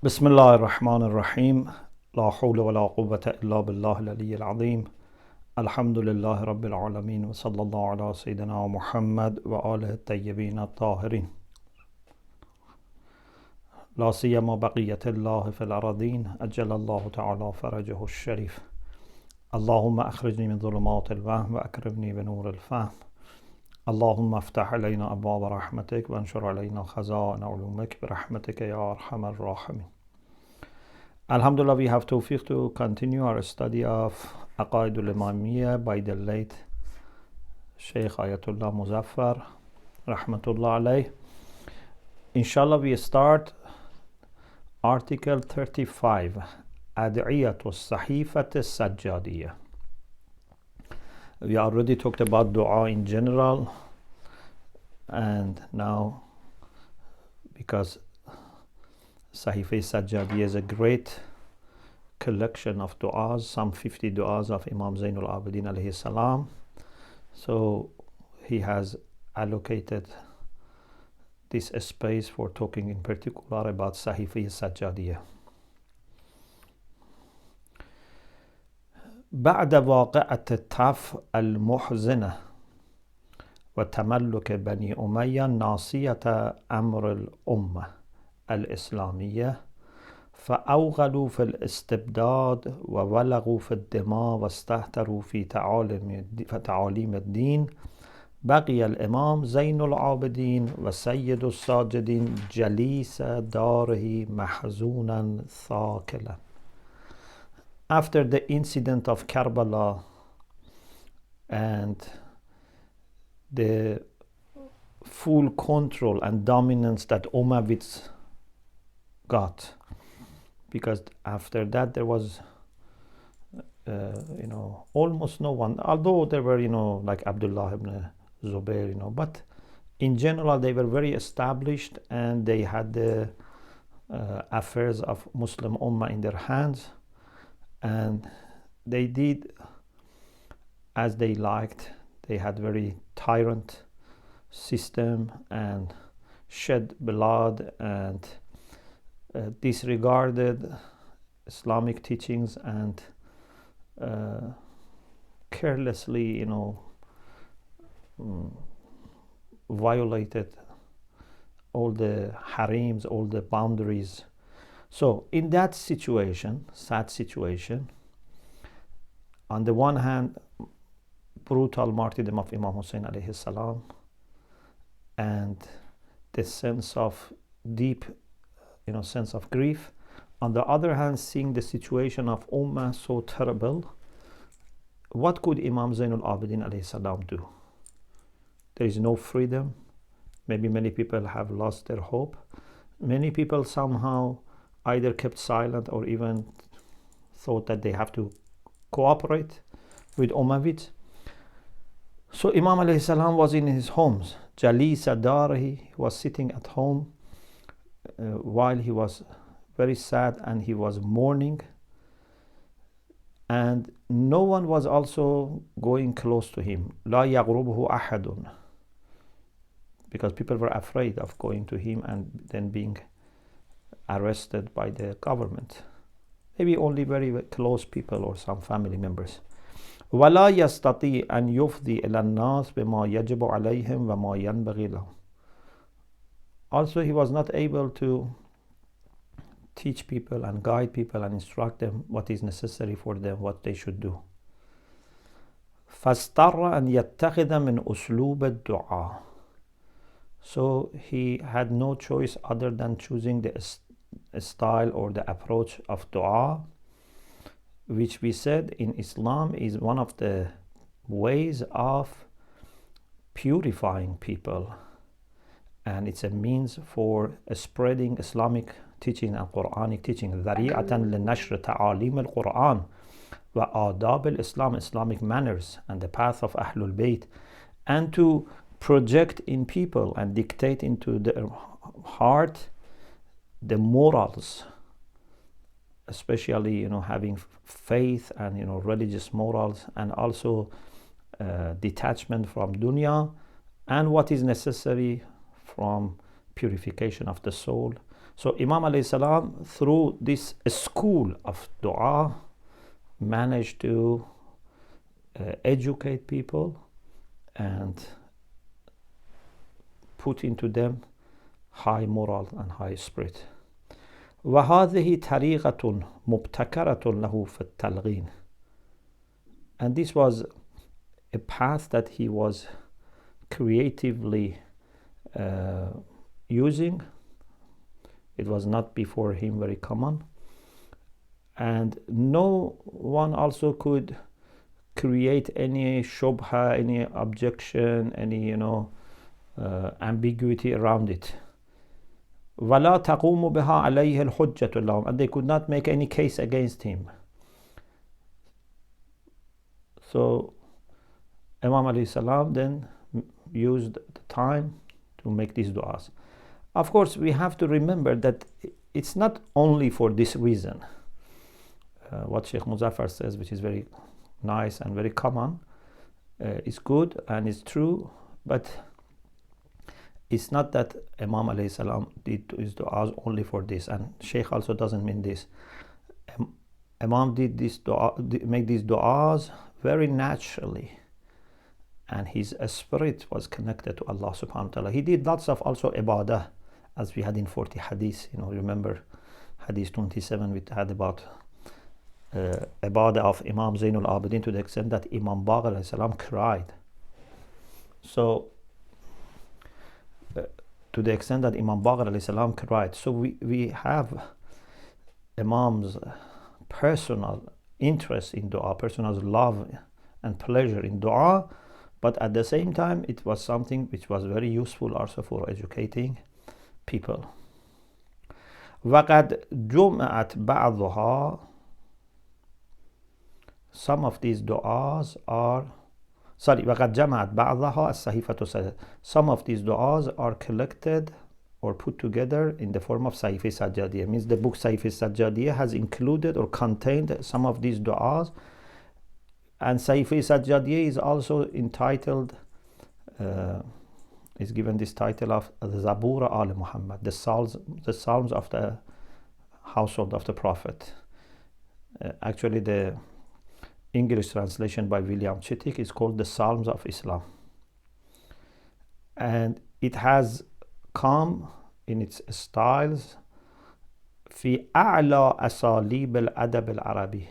بسم الله الرحمن الرحيم لا حول ولا قوة إلا بالله العلي العظيم الحمد لله رب العالمين وصلى الله على سيدنا محمد وآله الطيبين الطاهرين لا سيما بقية الله في الأراضين أجل الله تعالى فرجه الشريف اللهم أخرجني من ظلمات الوهم وأكرمني بنور الفهم اللهم افتح علينا أبواب رحمتك وانشر علينا خزائن علومك برحمتك يا أرحم الراحمين. Alhamdulillah, we have tawfiq to continue our study of Aqaid al-Imamiyya by the late Sheikh Ayatollah Muzaffar Rahmatullah alayh. Inshallah, we start article 35, Ad'iyatu Sahifah Sajjadiyyah. We already talked about dua in general, and now because Sahifah Sajjadiyyah is a great collection of du'as, some 50 du'as of Imam Zainul Abidin alayhi salam. So he has allocated this space for talking in particular about Sahifah Sajjadiyyah. بعد واقعة الطف المحزنة وتملك بني أمية ناصية أمر الأمة الإسلامية فأوغلوا في الاستبداد وولغوا في الدماء واستهتروا في تعاليم الدين بقي الإمام زين العابدين وسيد الساجدين جليس داره محزونا ثاكلا. After the incident of Karbala and the full control and dominance that Umayyads got, because after that there was almost no one, although there were like Abdullah ibn Zubair, but in general they were very established and they had the affairs of Muslim Ummah in their hands, and they did as they liked. They had very tyrant system and shed blood and disregarded Islamic teachings and carelessly violated all the harims, all the boundaries. So in that situation, sad situation, on the one hand brutal martyrdom of Imam Hussein alayhi salam and the sense of deep sense of grief, on the other hand seeing the situation of Ummah so terrible, what could Imam Zainul Abidin alayhi salam do? There is no freedom. Maybe many people have lost their hope. Many people somehow either kept silent or even thought that they have to cooperate with Umayyads. So Imam alayhi salam was in his homes. Jalisa Darahi, he was sitting at home while he was very sad and he was mourning, and no one was also going close to him. La yaghrubuhu ahadun, because people were afraid of going to him and then being arrested by the government. Maybe only very close people or some family members. ولا يستطيع أن يفضي إلى الناس بما يجب عليهم وما ينبغي لهم. Also, he was not able to teach people and guide people and instruct them what is necessary for them, what they should do. فاضطر أن يتخذ من أسلوب الدعاء. So he had no choice other than choosing the style or the approach of dua, which we said in Islam is one of the ways of purifying people, and it's a means for spreading Islamic teaching and Quranic teaching. ذريعة لنشر تعاليم القرآن وآداب الإسلام, Islamic manners and the path of Ahlul Bayt, and to project in people and dictate into their heart the morals, especially having faith and religious morals, and also detachment from dunya and what is necessary from purification of the soul, So Imam alayhi salam, through this school of dua, managed to educate people and put into them high moral and high spirit. وهذه طريقة مبتكرة له في التلقين. And this was a path that he was creatively using. It was not before him very common. And no one also could create any shubha, any objection, any ambiguity around it. وَلَا تَقُومُ بِهَا عَلَيْهِ الْحُجَّةُ لَهُمْ. And they could not make any case against him. So Imam alayhi salam then used the time to make these du'as. Of course, we have to remember that it's not only for this reason. What Sheikh Muzaffar says, which is very nice and very common, is good and is true, but it's not that Imam alayhi salam did his du'as only for this, and Sheikh also doesn't mean this. Imam did this make these du'as very naturally, and his spirit was connected to Allah subhanahu wa ta'ala. He did lots of also ibadah, as we had in 40 hadith. Remember hadith 27 we had about ibadah of Imam Zainul Abidin, to the extent that Imam Baqir alayhi salam cried. So to the extent that Imam Baqir alayhi salam cried. So we have Imam's personal interest in dua, personal love and pleasure in dua, but at the same time it was something which was very useful also for educating people. وَقَدْ جُمْعَتْ بَعْضُهَا. Some of these du'as are وَقَدْ جَمَعَتْ بَعْضَهَا السَّهِفَةُ Sajjadiyyah. Some of these du'as are collected or put together in the form of Sahifah Sajjadiyyah. Means the book Sahifah Sajjadiyyah has included or contained some of these du'as. And Sahifah Sajjadiyyah is also entitled, is given this title of the Zabura al Muhammad, the Psalms of the household of the Prophet. Actually, the English translation by William Chittick is called the Psalms of Islam, and it has come in its styles في أعلى أساليب الأدب العربي,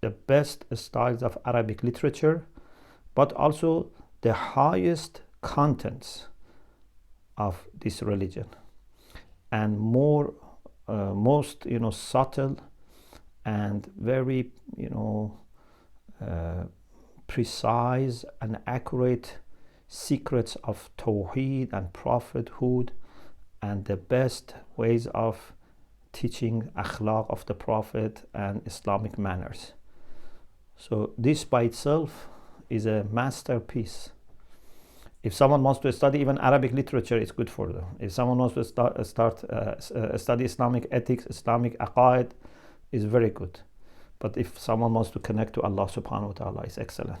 the best styles of Arabic literature, but also the highest contents of this religion, and most subtle and very precise and accurate secrets of Tawheed and prophethood, and the best ways of teaching akhlaq of the Prophet and Islamic manners. So this by itself is a masterpiece. If someone wants to study even Arabic literature, it's good for them. If someone wants to study Islamic ethics, Islamic aqaid, is very good. But if someone wants to connect to Allah subhanahu wa ta'ala, it's excellent.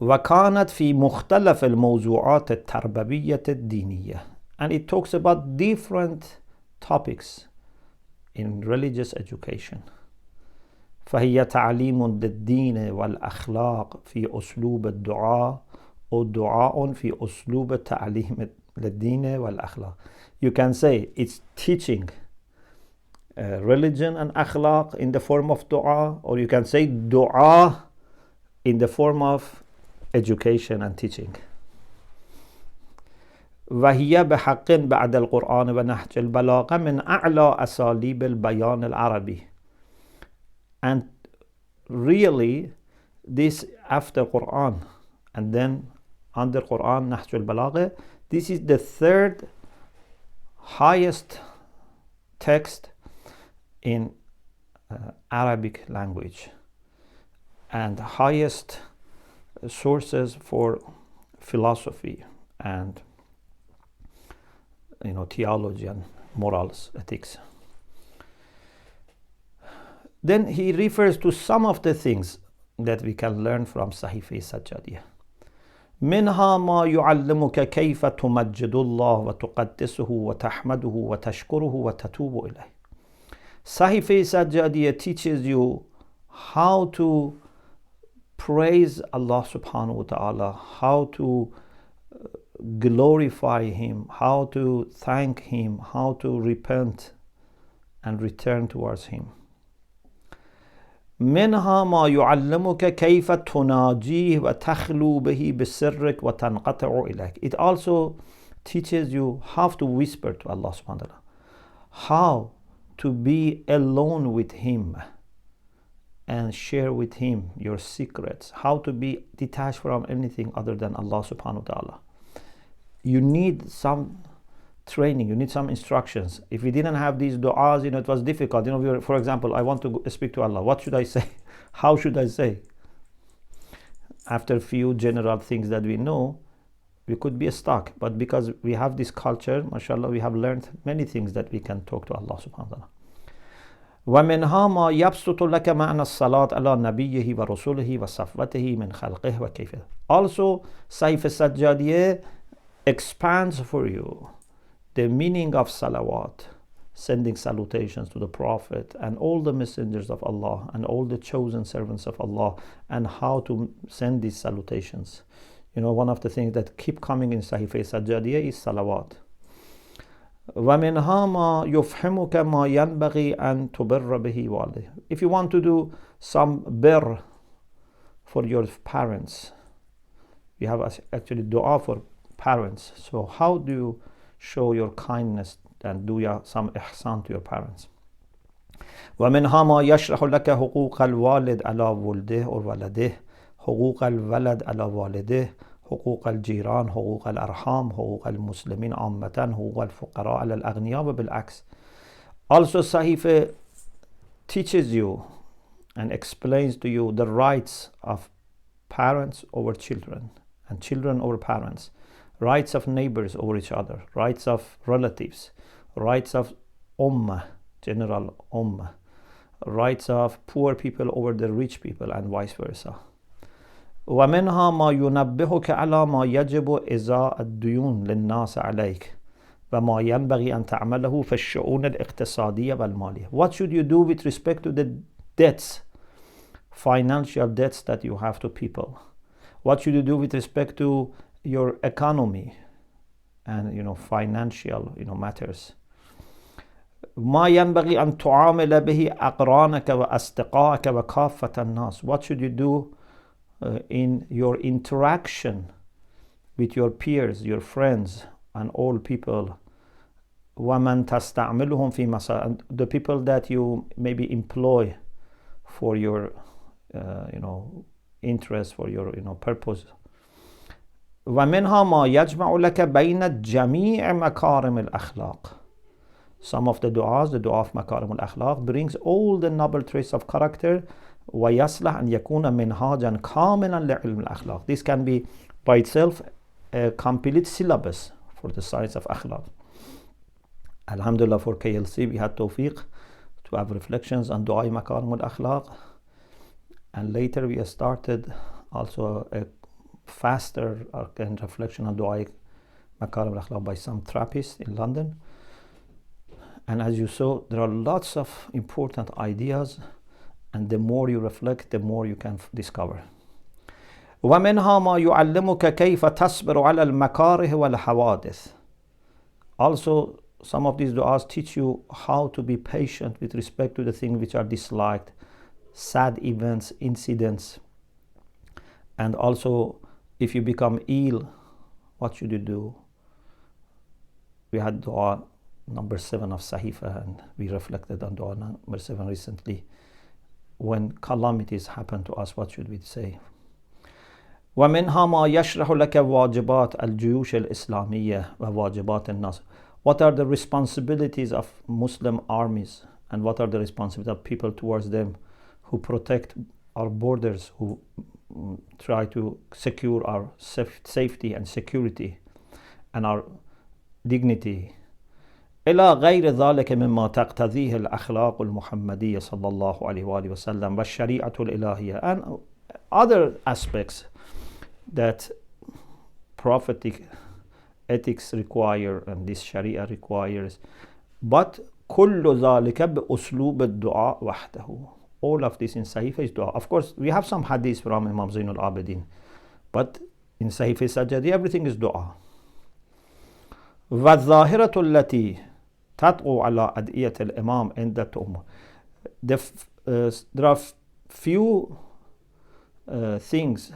وَكَانَتْ فِي مُخْتَلَفِ الْمَوْضُوعَاتِ التَّرْبَوِيَّةِ الدِّينِيَّةِ. And it talks about different topics in religious education. فهي تعليم للدين والأخلاق في أسلوب الدعاء أو دعاء في أسلوب التعليم للدين والأخلاق. You can say it's teaching religion and akhlaq in the form of dua, or you can say dua in the form of education and teaching. وهي بحق بعد القرآن ونهج البلاغة من أعلى أساليب البيان العربي. And really, this after Quran and then under Quran, Nahj al-Balagha, this is the third highest text in Arabic language and highest sources for philosophy and theology and morals, ethics. Then he refers to some of the things that we can learn from Sahifah Sajjadiyyah. منها ما يعلمك كيف تمجد الله وتقدسه وتحمده وتشكره وتتوب إليه. Sahifah Sajjadiyyah teaches you how to praise Allah subhanahu wa ta'ala, how to glorify Him, how to thank Him, how to repent and return towards Him. منها ما يعلمك كيف تناجيه وتخلو به بسرك وتنقطع إليك. It also teaches you how to whisper to Allah subhanahu wa ta'ala, how to be alone with Him and share with Him your secrets, how to be detached from anything other than Allah subhanahu wa ta'ala. You need some training, you need some instructions. If we didn't have these du'as, it was difficult. For example, I want to speak to Allah. What should I say? How should I say? After a few general things that we know, we could be stuck. But because we have this culture, mashallah, we have learned many things that we can talk to Allah subhanahu wa ta'ala. ومنها ما يبسط لك معنى الصلاة على نبيه ورسوله وصفوته من خلقه وكيفه. Also, Sahifah Sajjadiyyah expands for you the meaning of salawat, sending salutations to the Prophet and all the messengers of Allah and all the chosen servants of Allah, and how to send these salutations. One of the things that keep coming in Sahifah Sajjadiyyah is salawat. وَمِنْهَا مَا يُفْحِمُكَ مَا يَنْبَغِي أَن تُبِرَّ بِهِ وَالِدَيْهِ. If you want to do some birr for your parents, you have actually dua for parents. So how do you show your kindness and do some ihsan to your parents? وَمِنْهَا مَا يَشْرَحُ لَكَ حُقُوقَ الْوَالِدِ عَلَى وَلْدِهِ أو وَلَدِهِ حقوق الولد على والده حقوق الجيران حقوق الأرحام حقوق المسلمين عامة حقوق الفقراء على الأغنياء وبالعكس. Also, Sahifah teaches you and explains to you the rights of parents over children and children over parents, rights of neighbors over each other, rights of relatives, rights of ummah, general ummah, rights of poor people over the rich people, and vice versa. ومنها ما ينبهك على ما يجب إزاء الديون للناس عليك وما ينبغي أن تعمله في الشؤون الاقتصادية والمالية. What should you do with respect to the debts, financial debts that you have to people? What should you do with respect to your economy and financial matters? ما ينبغي أن تعامل به أقرانك وأصدقائك وكافة الناس. What should you do in your interaction with your peers, your friends, and all people? وَمَنْ تَسْتَعْمِلُهُمْ فِي مَصَالِحِ, and the people that you maybe employ for your interest, for your purpose. وَمِنْهَا مَا يَجْمَعُ لَكَ بَيْنَ جَمِيعِ مَكَارِمِ الْأَخْلَاقِ. Some of the du'as, the du'a of Makarim al-Akhlaq, brings all the noble traits of character. وَيَصْلَحْ أَنْ يَكُونَ مِنْهَاجًا كَامِلًا لِعِلْمِ الْأَخْلَاقِ. This can be by itself a complete syllabus for the science of akhlaq. Alhamdulillah, for KLC we had tawfiq to have reflections on du'a Makarim al-Akhlaq, and later we started also a faster reflection on du'a Makarim al-Akhlaq by some Trappists in London. And as you saw, there are lots of important ideas, and the more you reflect, the more you can discover. وَمِنْهَا مَا يُعَلِّمُكَ كَيْفَ تَصْبِرُ عَلَى الْمَكَارِهِ وَالْحَوَادِثِ. Also, some of these du'as teach you how to be patient with respect to the things which are disliked, sad events, incidents. And also, if you become ill, what should you do? We had du'a number 7 of Sahifah, and we reflected on du'a number 7 recently. When calamities happen to us, what should we say? وَمِنْهَا مَا يَشْرَحُ لَكَ وَاجِبَاتِ الْجُيُوشِ الْإِسْلَامِيَّةِ وَوَاجِبَاتِ النَّاسِ. What are the responsibilities of Muslim armies, and what are the responsibilities of people towards them who protect our borders, who try to secure our safety and security and our dignity. إلى غير ذلك مما تقتضيه الأخلاق المحمدية صلى الله عليه وآله وسلم والشريعة الإلهية, and other aspects that prophetic ethics require and this Sharia requires. But كل ذلك بأسلوب الدعاء وحده. All of this in Sahifah is dua. Of course, we have some hadiths from Imam Zain al-Abidin, but in Sahifah Sajjadiyyah, everything is dua. وَالظَّاهِرَةُ الَّتِي تَدْعُو عَلَىٰ أَدْعِيَةِ الْإِمَامِ عِنْدَ التُّؤْمَةِ. There are few things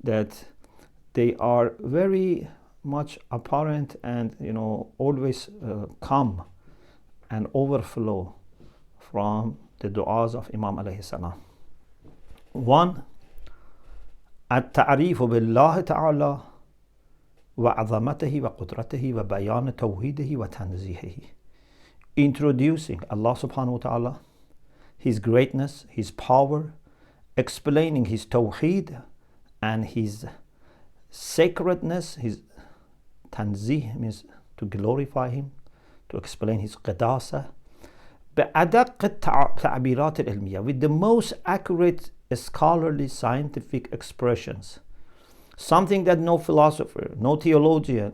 that they are very much apparent and always come and overflow from the du'as of Imam alayhi salam. One, التعريف بالله تعالى وعظمته وقدرته وبيان توحيده وتنزيهه. Introducing Allah subhanahu wa ta'ala, His greatness, His power, explaining His tawheed and His sacredness. His tanzih means to glorify Him, to explain His qadasa. بأدق التعبيرات العلمية, with the most accurate scholarly scientific expressions. Something that no philosopher, no theologian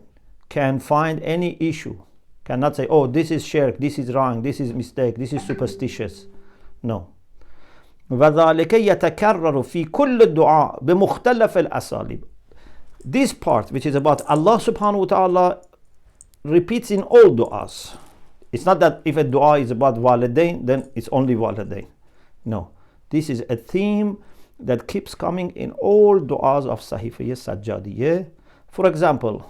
can find any issue, cannot say, oh, this is shirk, this is wrong, this is mistake, this is superstitious. No. وذلك يتكرر في كل الدعاء بمختلف الأساليب. This part, which is about Allah subhanahu wa ta'ala, repeats in all du'as. It's not that if a dua is about walidain, then it's only walidain. No. This is a theme that keeps coming in all du'as of Sahifah Sajjadiyyah. For example,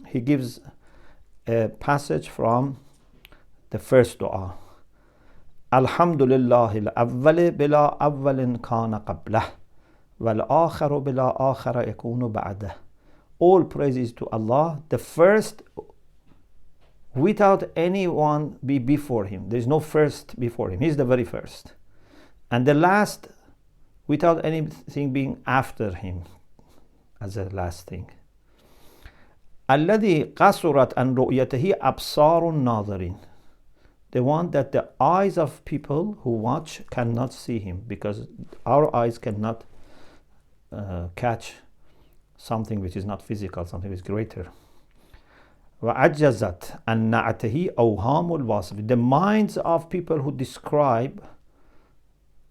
he gives a passage from the first dua. Alhamdulillah al-awwal bila awwalin kana qablah wal-akharu bila akhara yakunu ba'dah. All praises to Allah, the first without anyone be before Him. There is no first before Him. He is the very first. And the last without anything being after Him as a last thing. الذي قصرت عن رؤيته أبصار الناظرين. The one that the eyes of people who watch cannot see Him, because our eyes cannot catch something which is not physical, something which is greater. وعجزت عن نعته أوهام الواصف. The minds of people who describe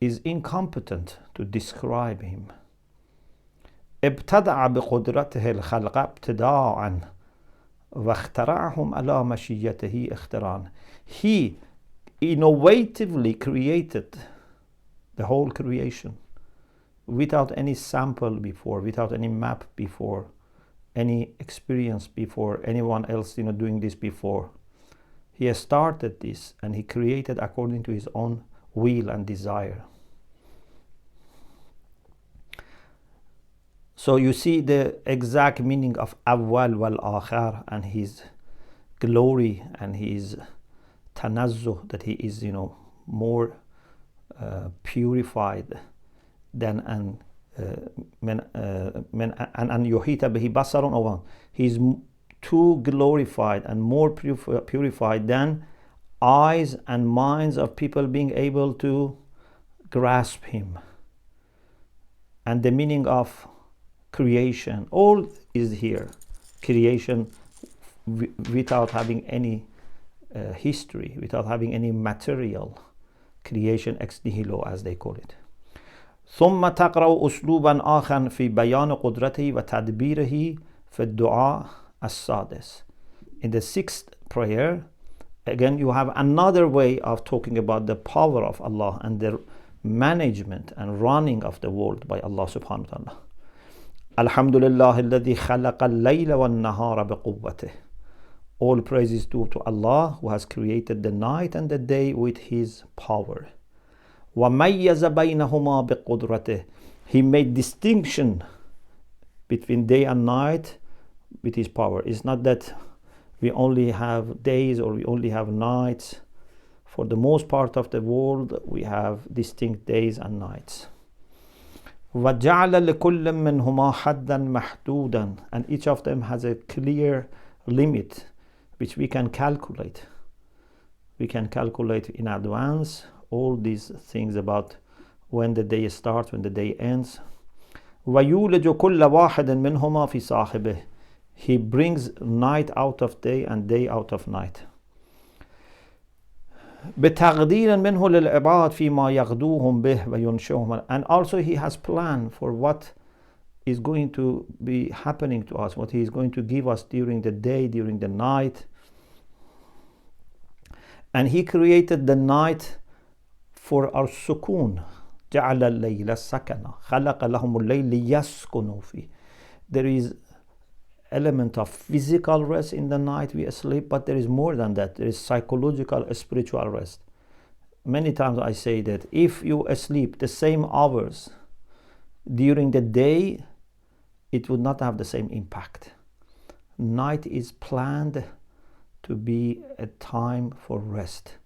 is incompetent to describe Him. ابتدع بقدرته الخلق ابتداعا واخترعهم على مشيته اختراعا. He innovatively created the whole creation without any sample before, without any map before, any experience before, anyone else doing this before. He has started this and He created according to His own will and desire. So you see the exact meaning of awwal wal akhar and His glory and His tanazzuh, that He is more purified than an yuhita bihi basarun aw. He is too glorified and more purified than eyes and minds of people being able to grasp Him. And the meaning of creation, all is here. Creation without having any history, without having any material. Creation ex nihilo, as they call it. ثم تقرأ أسلوبا آخر في بيان قدرته وتدبيره في الدعاء السادس. In the sixth prayer, again you have another way of talking about the power of Allah and the management and running of the world by Allah subhanahu wa ta'ala. Alhamdulillah alladhi khalaqa al-layla wan-nahara biquwwatih. All praises due to Allah who has created the night and the day with His power. وَمَيَّزَ بَيْنَهُمَا بِقُدْرَتِهِ. He made distinction between day and night with His power. It's not that we only have days or we only have nights. For the most part of the world, we have distinct days and nights. وَجَعَلَ لِكُلٍّ مِّنْهُمَا حَدًّا مَحْدُودًا. And each of them has a clear limit which we can calculate. We can calculate in advance all these things about when the day starts, when the day ends. وَيُولِجُ كُلَّ وَاحِدٍ مِّنْهُمَا فِي صَاحِبِهِ. He brings night out of day and day out of night. بِتَقْدِيرٍ مِّنْهُ لِلْعِبَادِ فِيمَا يَغْدُوهُمْ بِهِ وَيُنْشِئُهُمْ. And also he has planned for what is going to be happening to us, what he is going to give us during the day, during the night. And he created the night for our sukoon. جَعَلَ اللَّيْلَ سَكَنًا خَلَقَ لَهُمُ اللَّيْلَ لِيَسْكُنُوا فِيهِ. There is element of physical rest in the night we sleep, but there is more than that. There is psychological, spiritual rest. Many times I say that if you sleep the same hours during the day, it would not have the same impact. Night is planned to be a time for rest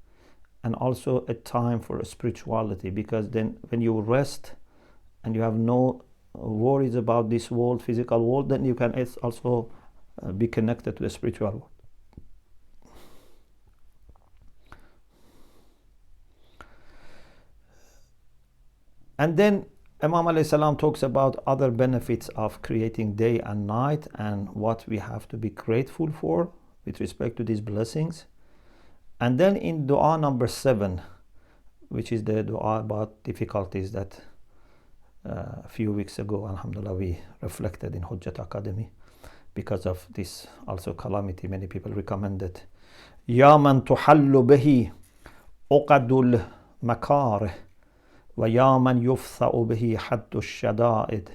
and also a time for spirituality, because then when you rest and you have no worries about this world, physical world, then you can also be connected to the spiritual world. And then Imam alayhi salam talks about other benefits of creating day and night and what we have to be grateful for with respect to these blessings. And then in dua number 7, which is the dua about difficulties that a few weeks ago, alhamdulillah, we reflected in Hujjat Academy because of this also calamity. Many people recommended Ya man tuhallu bihi uqadul makarih wa ya man yuftha'u bihi haddu shada'id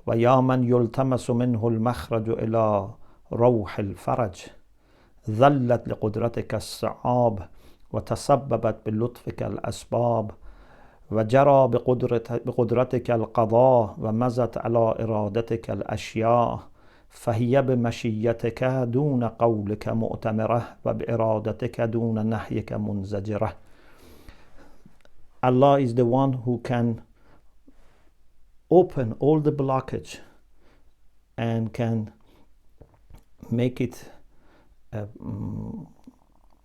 wa ya man yultamasu minhu al-makhraju ila rawh al-faraj ظلت لقدرتك الصعاب وتسببت بلطفك الأسباب وجرى بقدرتك القضاء ومزت على إرادتك الأشياء فهي بمشيتك دون قولك مؤتمرة وبإرادتك دون نهيك منزجرة. Allah is the one who can open all the blockage and can make it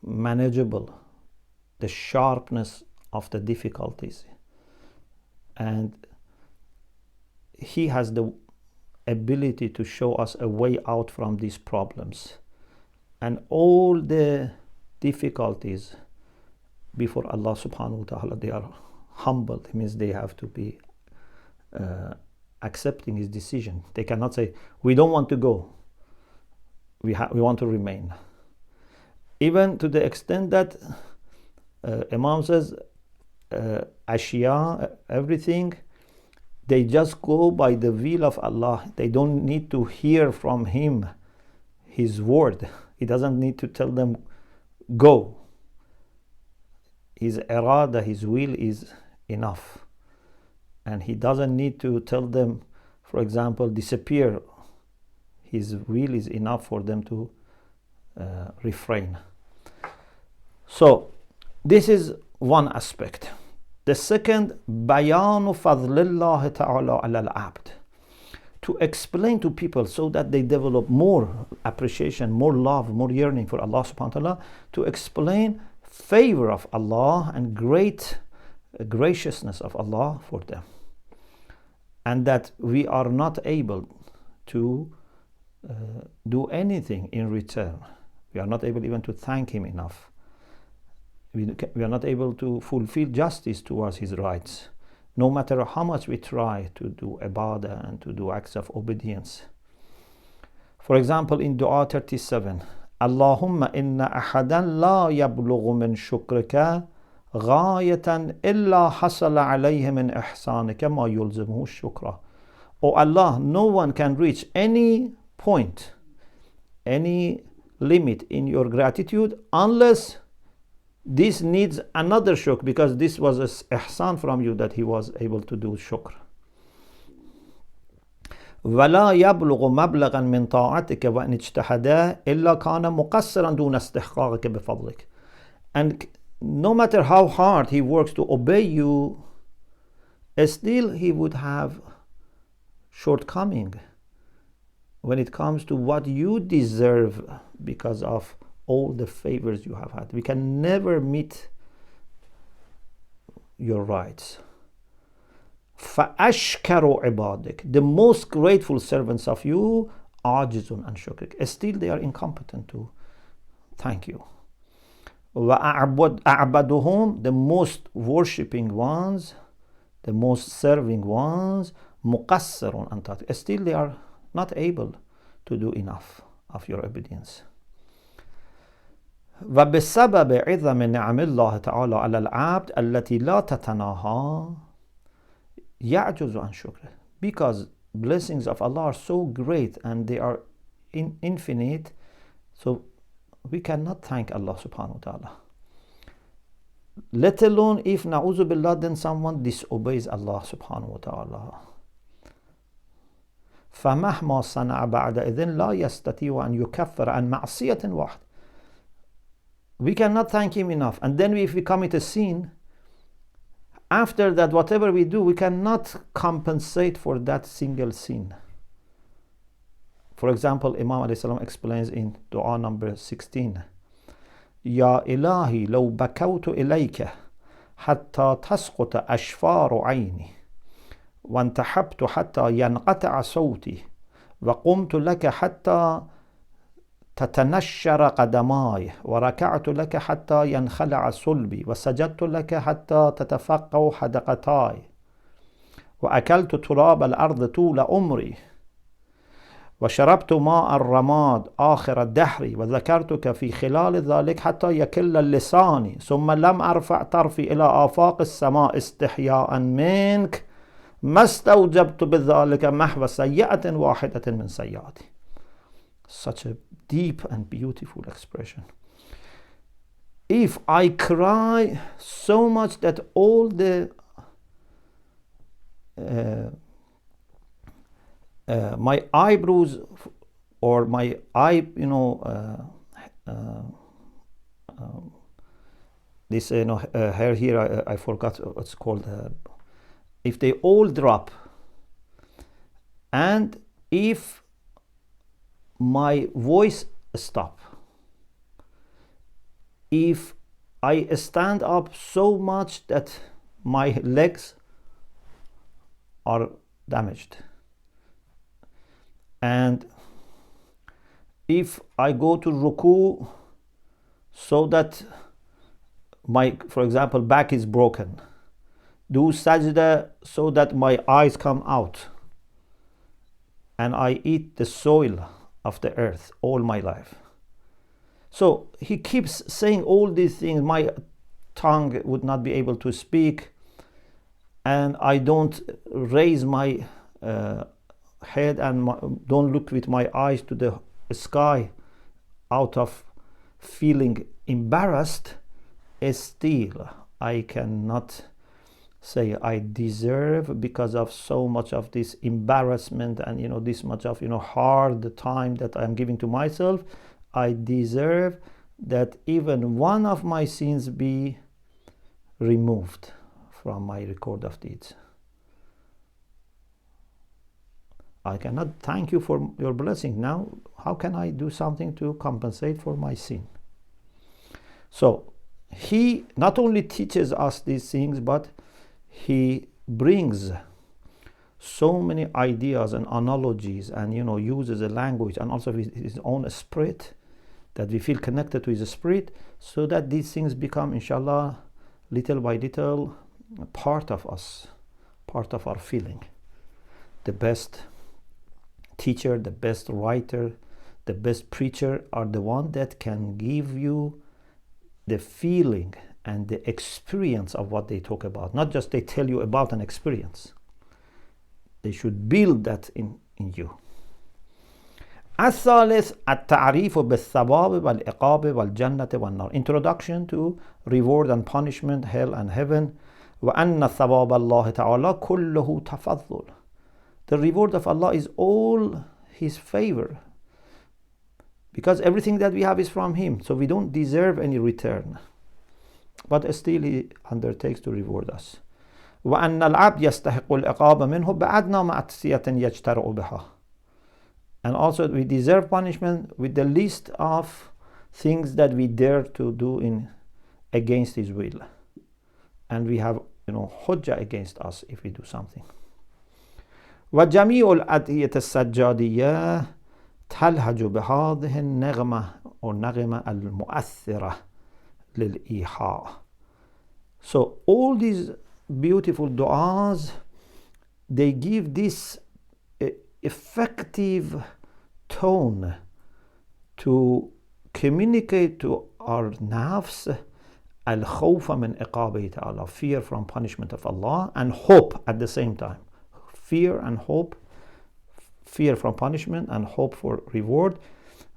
manageable, the sharpness of the difficulties. And he has the ability to show us a way out from these problems. And all the difficulties before Allah subhanahu wa ta'ala, they are humbled. It means they have to be accepting his decision. They cannot say, we don't want to go. We want to remain. Even to the extent that Imam says, Ashia, everything, they just go by the will of Allah. They don't need to hear from him his word. He doesn't need to tell them, go. His irada, his will is enough. And he doesn't need to tell them, for example, disappear. His will is enough for them to refrain. So this is one aspect. The second, bayanu fadlillah ta'ala ala al-abd. To explain to people so that they develop more appreciation, more love, more yearning for Allah subhanahu wa ta'ala, to explain favor of Allah and great graciousness of Allah for them. And that we are not able to do anything in return. We are not able even to thank him enough. We are not able to fulfill justice towards his rights, no matter how much we try to do ibadah and to do acts of obedience. For example, in Dua 37, Allahumma inna ahadan la yablughu min shukrika ghayatan illa hasala alayhi min ihsanika ma yulzimuhu shukra. Oh Allah, no one can reach any point, any limit in your gratitude unless this needs another shukr, because this was a ihsan from you that he was able to do shukr. ولا يبلغ مبلغا من طاعتك وإن اجتهدا إلا كان مقصرا دون استحقاقك بفضلك. And no matter how hard he works to obey you, still he would have shortcoming when it comes to what you deserve because of all the favors you have had. We can never meet your rights. فَأَشْكَرُ عِبَادِكَ, the most grateful servants of you, عَاجِزٌ عَنْ شُكْرِكَ, still they are incompetent to thank you. وَأَعْبَدُهُمْ, the most worshipping ones, the most serving ones, مُقَصِّرٌ عَنْ طَاعَتِكَ, still they are not able to do enough of your obedience. وَبِسَبَبِ عِظَمِ نِعَمِ اللَّهِ تَعَالَى عَلَى الْعَبْدِ الَّتِي لَا تَتَنَاهَى يَعْجُزُ عَنْ شُكْرِهِ, because blessings of Allah are so great and they are infinite, so we cannot thank Allah subhanahu wa ta'ala. Let alone if na'uzu billah then someone disobeys Allah subhanahu wa ta'ala. فَمَهْمَا صَنَعَ بَعْدَ إِذٍ لَا يَسْتَطِيعُ أَنْ يُكَفِّرَ عَنْ مَعْصِيَةٍ وَاحِدٍ. We cannot thank Him enough. And then if we commit a sin, after that whatever we do, we cannot compensate for that single sin. For example, Imam alayhi salam explains in dua number 16, Ya ilahi law bakawtu ilayka hatta tasquta ashfaru ayni وانتحبت حتى ينقطع صوتي وقمت لك حتى تتنشر قدماي وركعت لك حتى ينخلع صلبي وسجدت لك حتى تتفقع حدقتاي وأكلت تراب الأرض طول عمري وشربت ماء الرماد آخر الدهر وذكرتك في خلال ذلك حتى يكل اللسان ثم لم أرفع طرفي إلى آفاق السماء استحياء منك ما استوجبت بذلك محو سيئة واحدة من سيئاتي. Such a deep and beautiful expression. If I cry so much that all the my eyebrows or my eye, this hair here, I forgot what's called. If they all drop, and if my voice stop, if I stand up so much that my legs are damaged, and if I go to ruku so that my, for example, back is broken, do sajda so that my eyes come out, and I eat the soil of the earth all my life. So he keeps saying all these things. My tongue would not be able to speak, and I don't raise my head and don't look with my eyes to the sky out of feeling embarrassed. Still I cannot say I deserve, because of so much of this embarrassment and this much of hard time that I'm giving to myself, I deserve that even one of my sins be removed from my record of deeds. I cannot thank you for your blessing. Now how can I do something to compensate for my sin? So he not only teaches us these things, but he brings so many ideas and analogies and uses a language and also his own spirit, that we feel connected to his spirit, so that these things become, inshallah, little by little part of us, part of our feeling. The best teacher, the best writer, the best preacher are the one that can give you the feeling and the experience of what they talk about. Not just they tell you about an experience. They should build that in you. الثالث التعريف بالثواب والعقاب والجنة والنار. Introduction to reward and punishment, hell and heaven. وأن ثواب الله تعالى كله تفضل. The reward of Allah is all His favor, because everything that we have is from Him, so we don't deserve any return. But still He undertakes to reward us. وأن العبد يستحق العقاب منه بأدنى معصية يجترئ بها. And also we deserve punishment with the least of things that we dare to do against His will. And we have hujjah against us if we do something. وجميع الأدعية السجادية تلهج بهذه النغمة أو نغمة المؤثرة للإيحاء. So all these beautiful du'as, they give this effective tone to communicate to our nafs al-khawf min iqabihi ta'ala, fear from punishment of Allah, and hope at the same time. Fear and hope, fear from punishment and hope for reward.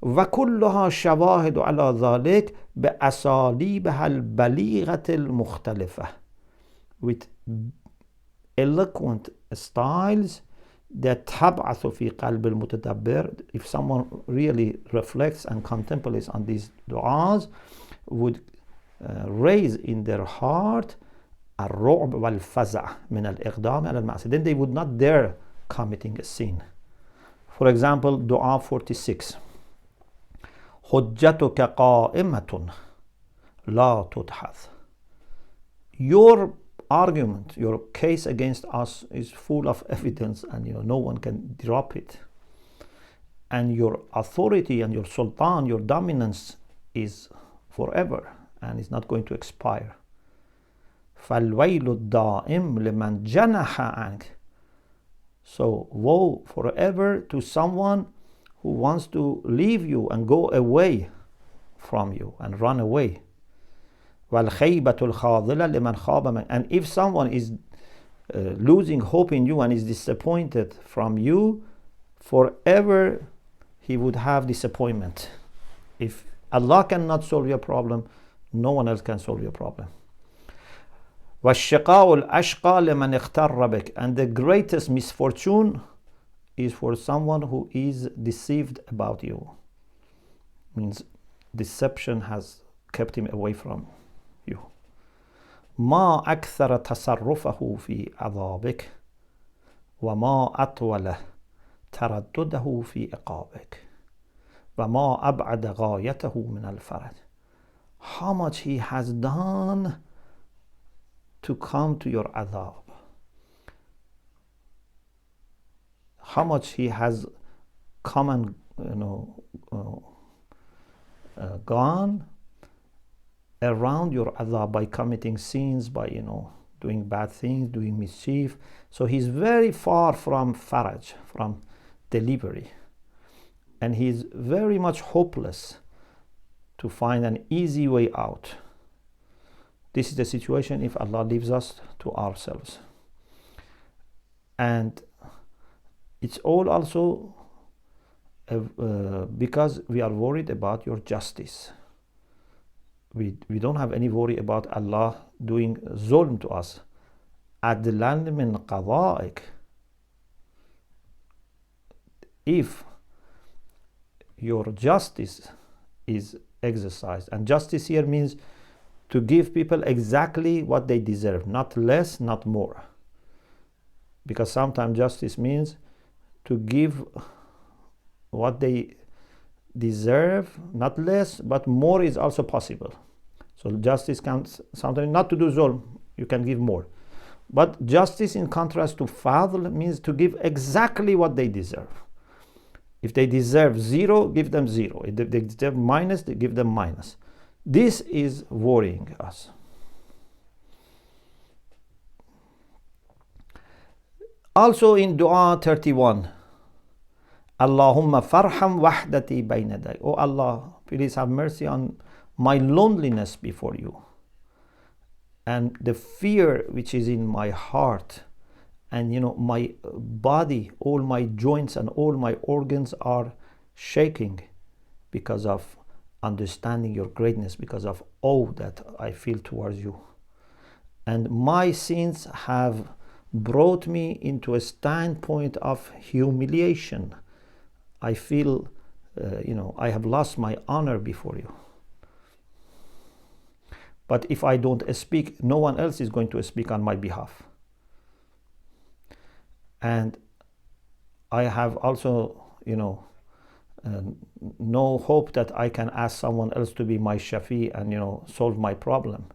وكلها شواهد على ذلك بأساليبها البليغة المختلفة, with eloquent styles that تبعث في قلب المتدبر. If someone really reflects and contemplates on these du'as, would raise in their heart الرعب والفزع من الإقدام على المعصية. Then they would not dare committing a sin. For example, dua 46. حجتك قائمة لا تدحض. Your argument, your case against us is full of evidence, and no one can drop it. And your authority and your sultan, your dominance is forever and is not going to expire. فالويل الدائم لمن جنح عنك. So woe forever to someone who wants to leave you and go away from you and run away. وَالْخَيْبَةُ الْخَاضِلَةُ لِمَنْ خَابَ مَنْ. And if someone is losing hope in you and is disappointed from you, forever he would have disappointment. If Allah cannot solve your problem, no one else can solve your problem. وَالشِّقَاءُ الْأَشْقَى لِمَنْ اغْتَرَّ بِكَ. And the greatest misfortune is for someone who is deceived about you. Means deception has kept him away from you. ما أكثر تصرفه في عذابك وما أطول تردده في عقابك وما أبعد غايته من الفرج. How much he has done to come to your adhab. How much he has come and gone around your adhab by committing sins, by doing bad things, doing mischief. So he's very far from faraj, from delivery, and he's very much hopeless to find an easy way out. This is the situation if Allah leaves us to ourselves. And it's all also because we are worried about your justice. We don't have any worry about Allah doing zulm to us. عَدْلًا مِنْ قَضَائِكَ. If your justice is exercised, and justice here means to give people exactly what they deserve, not less, not more. Because sometimes justice means to give what they deserve, not less, but more is also possible. So justice comes sometimes not to do zulm, you can give more. But justice in contrast to fadl means to give exactly what they deserve. If they deserve 0, give them 0. If they deserve minus, they give them minus. This is worrying us. Also in Dua 31, Allahumma farham wahdati bayna yaday. Oh Allah, please have mercy on my loneliness before you, and the fear which is in my heart, and my body, all my joints and all my organs are shaking because of understanding your greatness, because of awe that I feel towards you. And my sins have brought me into a standpoint of humiliation. I feel, I have lost my honor before you. But if I don't speak, no one else is going to speak on my behalf. And I have also, no hope that I can ask someone else to be my shafi and, solve my problem.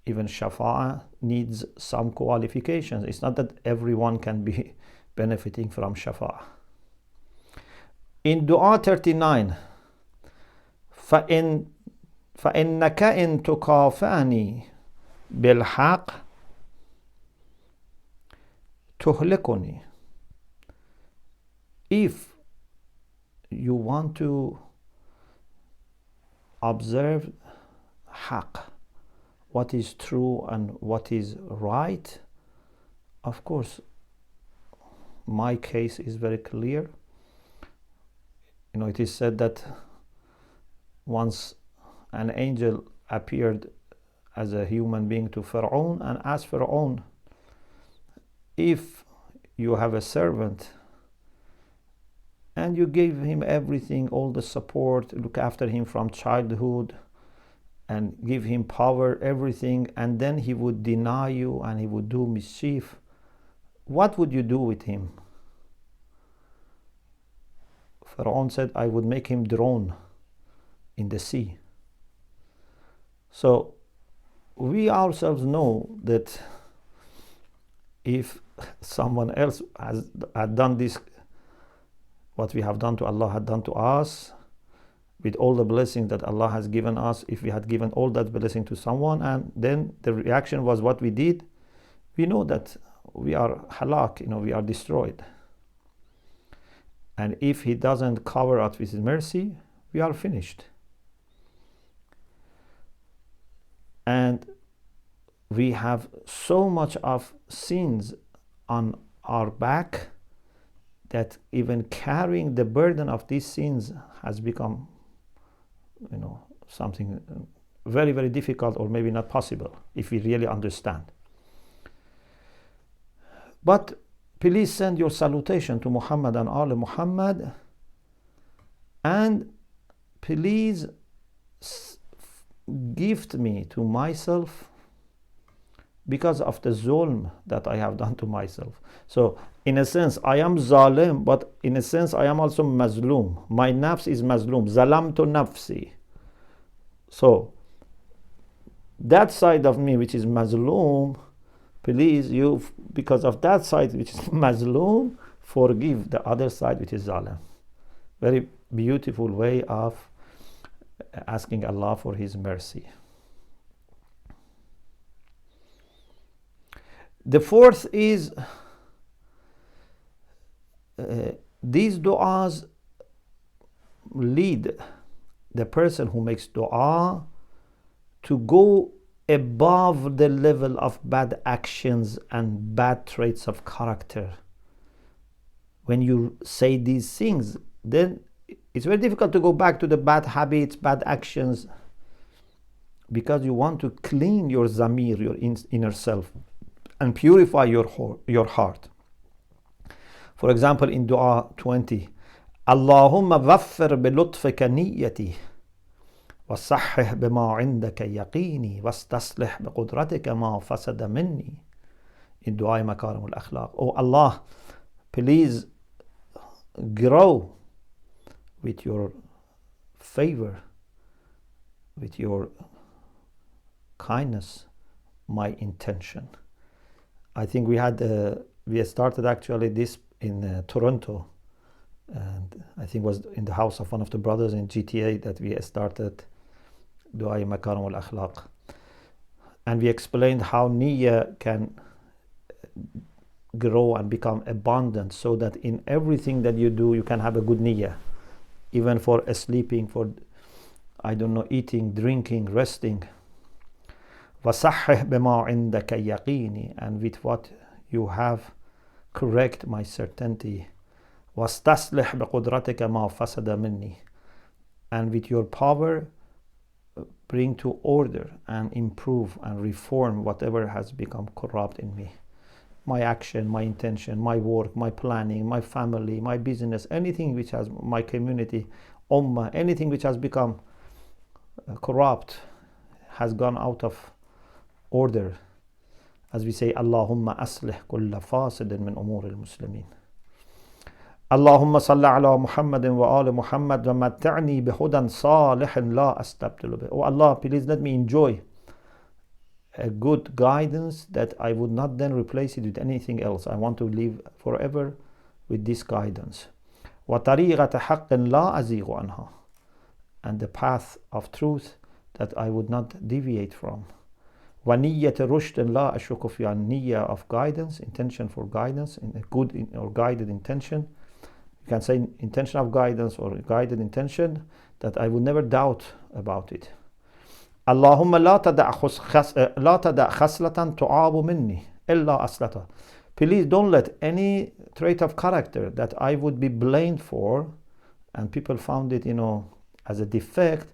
even Shafa'ah needs some qualifications. It's not that everyone can be benefiting from Shafa'ah. In Dua 39, فإنك إن تكافأني بالحق تهلكني. If you want to observe haq, what is true and what is right, of course, my case is very clear. It is said that once an angel appeared as a human being to Pharaoh and asked Pharaoh, if you have a servant and you give him everything, all the support, look after him from childhood and give him power, everything, and then he would deny you and he would do mischief, what would you do with him? Pharaoh said, I would make him drown in the sea. So we ourselves know that if someone else had done this, what we have done to Allah had done to us, with all the blessings that Allah has given us, if we had given all that blessing to someone and then the reaction was what we did, we know that we are halak, we are destroyed. And if He doesn't cover us with His mercy, we are finished. And we have so much of sins on our back that even carrying the burden of these sins has become, something very, very difficult, or maybe not possible if we really understand. But please send your salutation to Muhammad and Al Muhammad, and please gift me to myself because of the zulm that I have done to myself. So in a sense I am zalim, but in a sense I am also mazlum. My nafs is mazlum. Zalamtu nafsi. So that side of me which is mazlum, please, you, because of that side which is mazlum, forgive the other side which is zalim. Very beautiful way of asking Allah for His mercy. The fourth is these du'as lead the person who makes du'a to go above the level of bad actions and bad traits of character. When you say these things, then it's very difficult to go back to the bad habits, bad actions, because you want to clean your zamir, your inner self, and purify your heart. For example, in Dua 20, Allahumma ghaffir bi lutfika niyyati وصحح بما عندك يقيني واستصلح بقدرتك ما فسد مني. In Dua Makarim al-Akhlaq. Oh Allah, please grow with your favor, with your kindness, my intention. I think we started actually this in Toronto, and I think it was in the house of one of the brothers in GTA that we started Dua Makarim al-Akhlaq, and we explained how niyyah can grow and become abundant, so that in everything that you do you can have a good niyyah, even for sleeping, for eating, drinking, resting. وَصَحِّحْ بِمَا عِنْدَكَ يَقِينِي, and with what you have, correct my certainty. وَاسْتَصْلِحْ بِقُدْرَتِكَ مَا فَسَدَ مِنِّي, and with your power bring to order and improve and reform whatever has become corrupt in me. My action, my intention, my work, my planning, my family, my business, anything which has, my community, ummah, anything which has become corrupt, has gone out of order. As we say, Allahumma aslih kulla fasidin min umur al-muslimin. Allahumma salli ala Muhammadin wa ali Muhammad wa matta'ni bihudan salihin la astabdilu bih. Oh Allah, please let me enjoy a good guidance that I would not then replace it with anything else. I want to live forever with this guidance. وَطَرِيقَةَ حَقٍّ لَا أَزِيغُ عَنْهَا, and the path of truth that I would not deviate from. وَنِيَّةَ رُشْدٍ لَا أَشُكُ فِيهَا, niyyah of guidance, intention for guidance, in a good or guided intention. You can say intention of guidance or guided intention that I would never doubt about it. اللهم لا تدع خصلة تعاب مني إلا أصلتها. Please don't let any trait of character that I would be blamed for, and people found it, as a defect,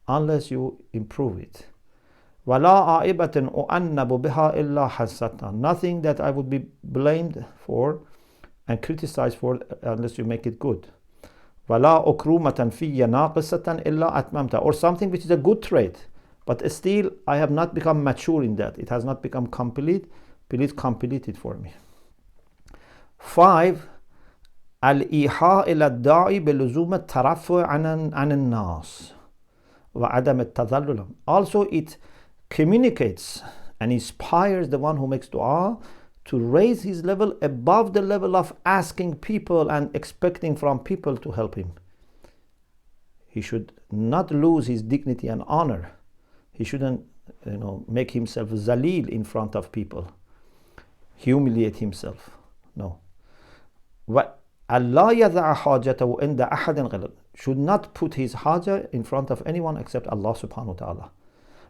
unless you improve it. ولا عائبة أؤنب بها إلا حسنتها. Nothing that I would be blamed for and criticized for unless you make it good. ولا أكرومة في ناقصة إلا أتممتها. Or something which is a good trait, but still I have not become mature in that. It has not become complete. Please complete it for me. 5. الإيحاء إلى الداعي بلزوم الترفع عن الناس وعدم التذلل. Also it communicates and inspires the one who makes dua to raise his level above the level of asking people and expecting from people to help him. He should not lose his dignity and honor. He shouldn't, make himself zalil in front of people, humiliate himself. No. Allah يَضَعَ حَاجَتَهُ عِنْدَ أَحَدٍ غَيْرِهِ, should not put his haja in front of anyone except Allah subhanahu wa ta'ala.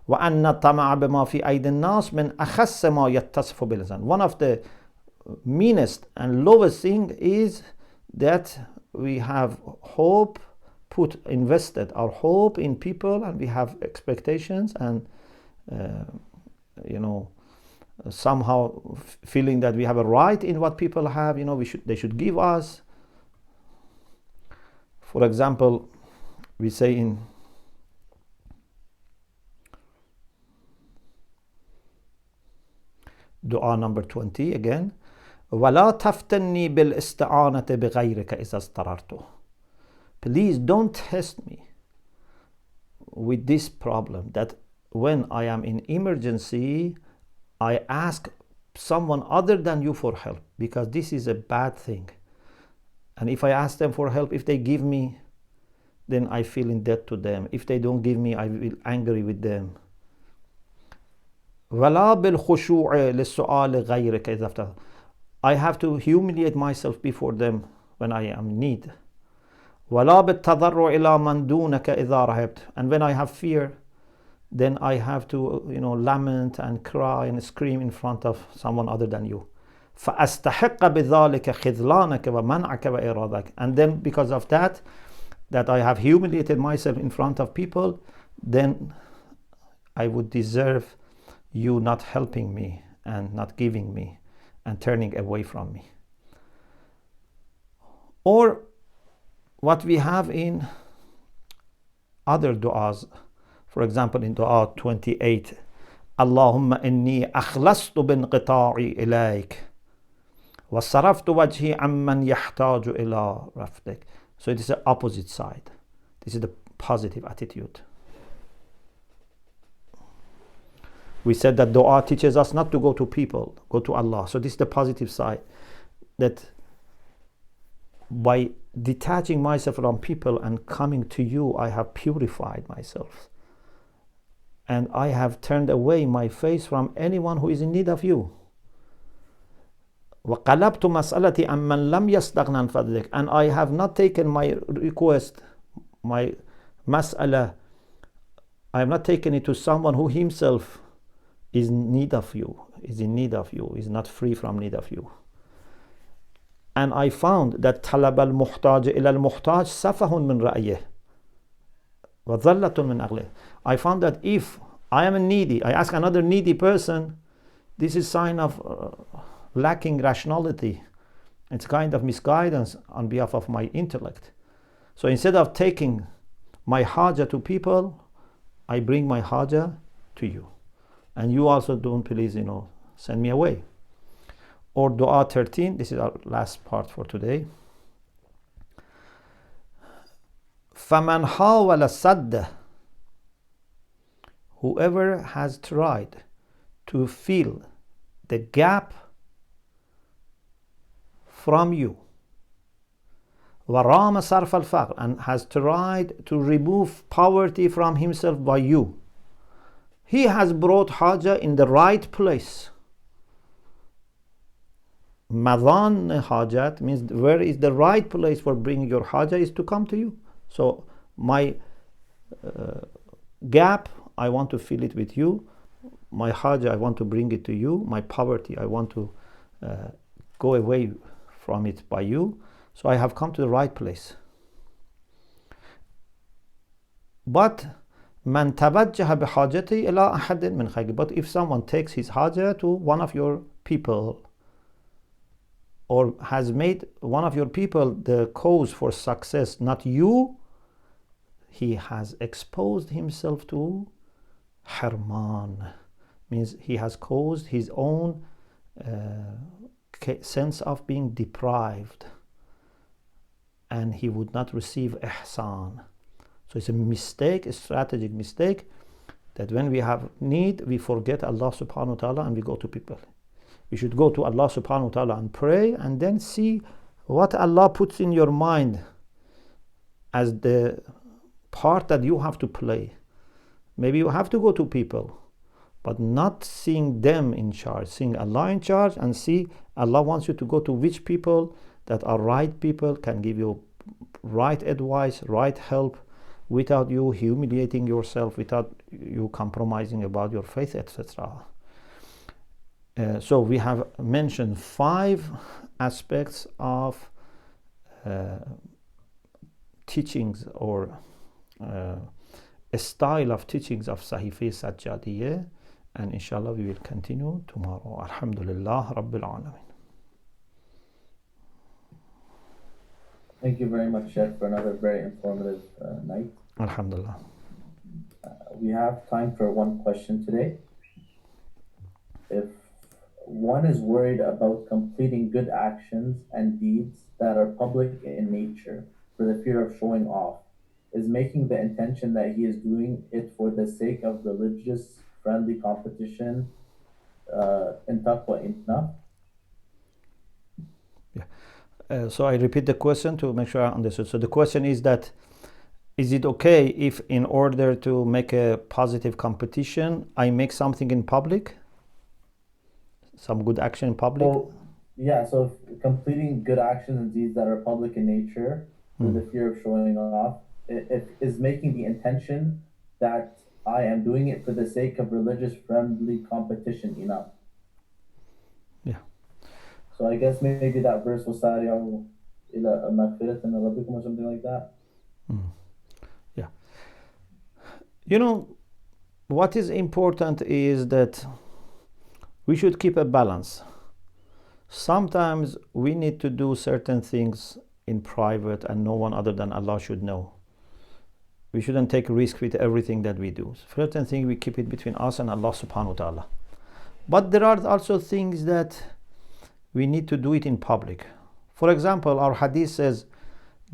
وَأَنَّ الطَّمَعَ بِمَا فِي أَيْدِ النَّاسِ مِنْ أَخَسَّ مَا يَتَّصِفُ بِالْإِنسَانِ. One of the meanest and lowest thing is that we have invested our hope in people, and we have expectations and somehow feeling that we have a right in what people have. They should give us. For example, we say in dua number 20 again, وَلَا تَفْتَنِّي بِالْإِسْتِعَانَةِ بِغَيْرِكَ إِذَا اسْتَرَرْتُ. Please don't test me with this problem that when I am in emergency, I ask someone other than you for help, because this is a bad thing. And if I ask them for help, if they give me, then I feel in debt to them. If they don't give me, I will angry with them. وَلَا بِالْخُشُوعِ لِلسُّؤَالِ غَيْرِكَ إِذَا افْتَرَرْتُ. I have to humiliate myself before them when I am in need. وَلَا بِالتَّضَرُّعِ إِلَى مَنْ دُونَكَ إِذَا رَهِبْتُ. And when I have fear, then I have to lament and cry and scream in front of someone other than you. فَأَسْتَحِقَّ بِذَلِكَ خِذْلَانَكَ وَمَنْعَكَ وَإِرَادَكَ. And then because of that I have humiliated myself in front of people, then I would deserve you not helping me and not giving me and turning away from me. Or what we have in other du'as, for example in dua 28, Allahumma inni akhlastu bin qita'i ilayk wa saraftu wajhi amman yahtaju ila rafdik. So it is the opposite side. This is the positive attitude. We said that dua teaches us not to go to people, go to Allah. So this is the positive side, that by detaching myself from people and coming to you, I have purified myself. And I have turned away my face from anyone who is in need of you. وَقَلَبْتُ مَسْأَلَتِي أَمَّنْ لَمْ يَسْتَغْنَ فَضْلِكَ. And I have not taken my request, my mas'ala, I have not taken it to someone who himself is in need of you, is not free from need of you. And I found that طلب المحتاج إلى المحتاج سفه من رأيه وذلة من عقله. I found that if I am needy, I ask another needy person, this is sign of lacking rationality. It's kind of misguidance on behalf of my intellect. So instead of taking my haja to people, I bring my haja to you. And you also don't please, send me away. Or dua 13, this is our last part for today. فَمَنْ حَاوَلَ السَّدَّ. Whoever has tried to fill the gap from you. وَرَامَ صَرْفَ الْفَقْرِ, and has tried to remove poverty from himself by you. He has brought haja in the right place. Madan hajat means where is the right place for bringing your haja is to come to you. So my gap, I want to fill it with you. My haja, I want to bring it to you. My poverty, I want to go away from it by you. So I have come to the right place. But man tawajjaha bihajati ila ahadin min khayri. But if someone takes his haja to one of your people, or has made one of your people the cause for success, not you, he has exposed himself to harman. Means he has caused his own sense of being deprived, and he would not receive ihsan. So it's a mistake, a strategic mistake, that when we have need, we forget Allah subhanahu wa ta'ala and we go to people. We should go to Allah subhanahu wa ta'ala and pray, and then see what Allah puts in your mind as the part that you have to play. Maybe you have to go to people, but not seeing them in charge, seeing Allah in charge, and see Allah wants you to go to which people that are right people, can give you right advice, right help, without you humiliating yourself, without you compromising about your faith, etc. So we have mentioned 5 aspects of teachings, or a style of teachings of Sahifah Sajjadiyyah, and inshallah we will continue tomorrow. Alhamdulillah Rabbil Alameen. Thank you very much, Sheikh, for another very informative night. Alhamdulillah. We have time for one question today. If one is worried about completing good actions and deeds that are public in nature for the fear of showing off, is making the intention that he is doing it for the sake of religious friendly competition in taqwa enough? So I repeat the question to make sure I understood. So the question is that, is it okay if in order to make a positive competition, I make something in public? Some good action in public? So, yeah, so if completing good actions and deeds that are public in nature for the fear of showing off, is making the intention that I am doing it for the sake of religious friendly competition enough? Yeah. So I guess maybe that verse was وَسَارِعُوا إِلَى مَغْفِرَةٍ مِنْ رَبِّكُمْ or something like that. Yeah. You know, what is important is that we should keep a balance. Sometimes we need to do certain things in private and no one other than Allah should know. We shouldn't take risk with everything that we do. Certain things we keep it between us and Allah subhanahu wa ta'ala. But there are also things that we need to do it in public. For example, our hadith says,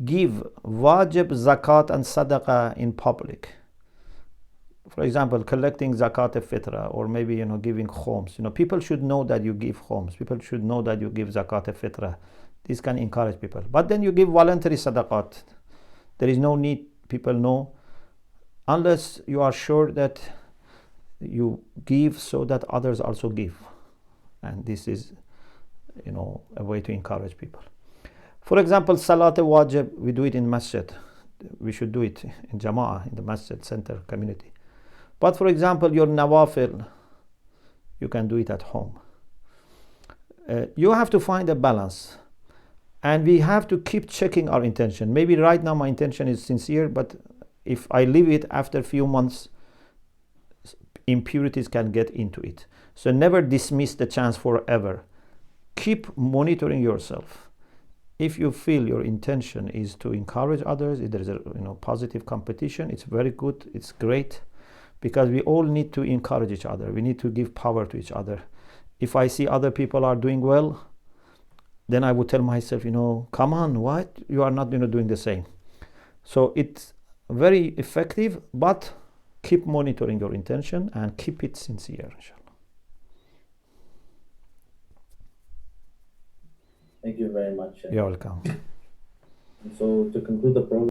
give wajib, zakat and sadaqah in public. For example, collecting zakat al-fitra, or maybe, giving khoms. People should know that you give khoms. People should know that you give zakat al-fitra. This can encourage people. But then you give voluntary sadaqat. There is no need people know, unless you are sure that you give so that others also give. And this is, a way to encourage people. For example, salat wajib, we do it in masjid. We should do it in jama'ah, in the masjid center community. But for example, your nawafil, you can do it at home. You have to find a balance, and we have to keep checking our intention. Maybe right now my intention is sincere, but if I leave it after a few months, impurities can get into it. So never dismiss the chance forever. Keep monitoring yourself. If you feel your intention is to encourage others, if there is a positive competition, it's very good, it's great, because we all need to encourage each other. We need to give power to each other. If I see other people are doing well, then I would tell myself, come on, why you are not doing the same? So it's very effective, but keep monitoring your intention and keep it sincere, inshallah. very much. You're welcome. So to conclude the program.